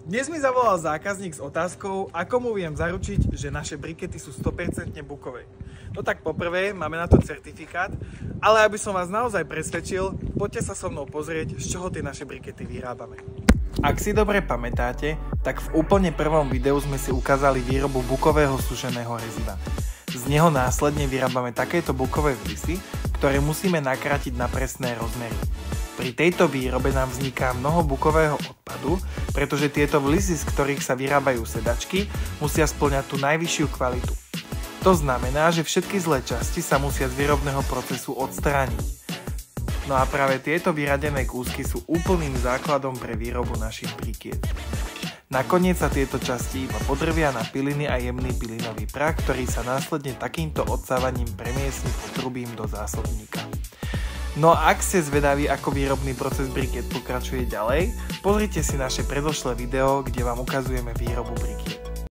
Dnes mi zavolal zákazník s otázkou, ako mu viem zaručiť, že naše brikety sú 100% bukové. No tak poprvé, máme na to certifikát, ale aby som vás naozaj presvedčil, poďte sa so mnou pozrieť, z čoho tie naše brikety vyrábame. Ak si dobre pamätáte, tak v úplne prvom videu sme si ukázali výrobu bukového sušeného reziva. Z neho následne vyrábame takéto bukové vlisy, ktoré musíme nakrátiť na presné rozmery. Pri tejto výrobe nám vzniká mnoho bukového odpadu, pretože tieto vlisy, z ktorých sa vyrábajú sedačky, musia spĺňať tú najvyššiu kvalitu. To znamená, že všetky zlé časti sa musia z výrobného procesu odstrániť. No a práve tieto vyradené kúsky sú úplným základom pre výrobu našich brikiet. Nakoniec sa tieto časti iba podrvia na piliny a jemný pilinový prach, ktorý sa následne takýmto odsávaním premiestni potrubím do zásobníka. No a ak ste zvedaví, ako výrobný proces brikiet pokračuje ďalej, pozrite si naše predošlé video, kde vám ukazujeme výrobu brikiet.